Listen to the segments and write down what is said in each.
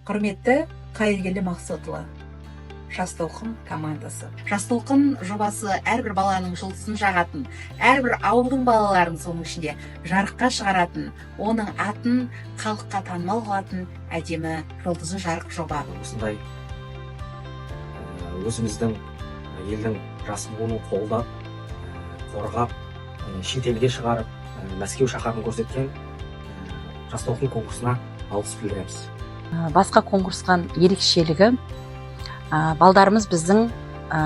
Құрметті Қайыргелді Мақсотұлы, Жас толқын командасы. Жас толқын жобасы әрбір баланың жұлдызын жағатын, әрбір ауылдың балаларын соның ішінде жарыққа шығаратын, оның атын халыққа танымал қылатын әдемі жұлдызы жарық жоба. Осындай өзіміздің елдің жас буынын қолдап, қорғап, шетелге шығарып, Мәскеу шаһарын көрсеткен Жас толқын конкурсына алғыс білдіреміз. Басқа конкурсқан ерекшелігі, балдарымыз біздің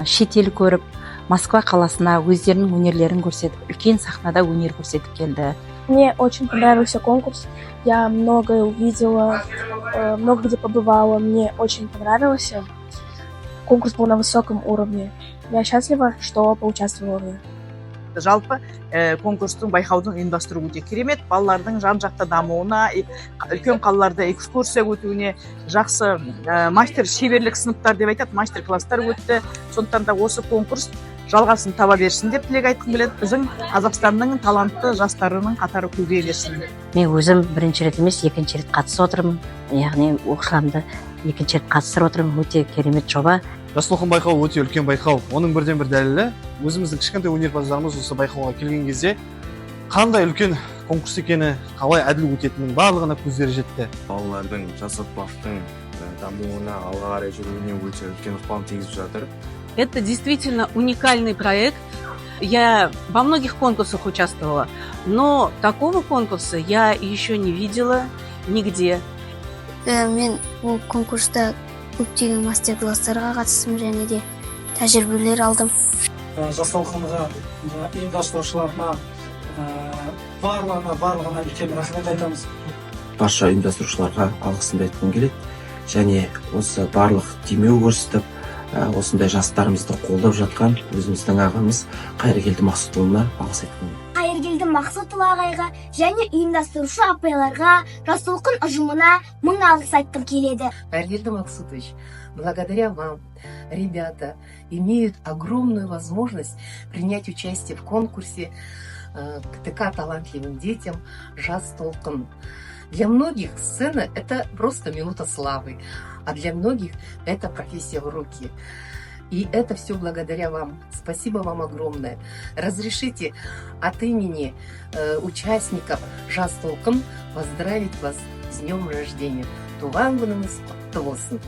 шетел көріп, Москва қаласына өздерінің өнерлерін көрсетіп, үлкен сахнада өнер көрсетіп келді. Мне очень понравился конкурс. Я многое увидела, много где побывала. Мне очень понравился. Конкурс был на высоком уровне. Я счастлива, что поучаствовала в нем. Жалпы конкурстың байқаудың ұйымдастыру өте керемет. Балалардың жан-жақты дамуына, үлкен қалаларда экскурсия өтуіне, жақсы мастер шеберлік сыныптар деп айтады, мастер класстар өтті. Сондықтан да осы конкурс жалғасын таба берсін деп тілек айтқым келеді. Біздің Қазақстанның талантты жастарының қатары көбейе берсін. Мен өзім бірінші рет емес, екінші рет қатысып отырмын. Яғни оқушыларымды екінші рет қатыстырып отырмын. Өте керемет жоба. Жас толқын байқауы өте үлкен байқау. Оның бірден бір дәлелі, өзіміздің кішкентай өнерпаздарымыз осы байқауға келген кезде қандай үлкен конкурс екені, қалай әділ өтетінін барлығына көздері жетті. Балалардың, жас ұрпақтың дамуына, алға қарай жүруіне өте үлкен ықпалын тигізіп жатыр. Это действительно уникальный проект. Я во многих конкурсах участвовала, но такого конкурса я еще не видела нигде. Мен бұл конкурста көптеген мастер-класстарға қатыстым және де тәжірибелер алдым. Жас толқынға ұйымдастырушыларына барлығына үлкен рахмет айтамыз. Барша ұйымдастырушыларға алғысымды айтқым келеді. Және осы барлық демеу көрсетіп, осындай жастарымызды қолдап жатқан өзіміздің ағамыз Қайыргелді Мақсотұлына алғыс айтқым келеді. Қайыргелді Мақсотұлы ағайға және ұйымдастырушы апайларға, Жас толқын ұжымына мың алғыс айтқым келеді. Қайыргелді Мақсотович, благодаря вам ребята имеют огромную возможность принять участие в конкурсе КТК талантливым детям «Жас толқын». Для многих сцена – это просто минута славы, а для многих это профессия в руки. И это все благодаря вам. Спасибо вам огромное. Разрешите от имени участников «Жас толқын» поздравить вас с днем рождения. Туған күніңіз құтты болсын.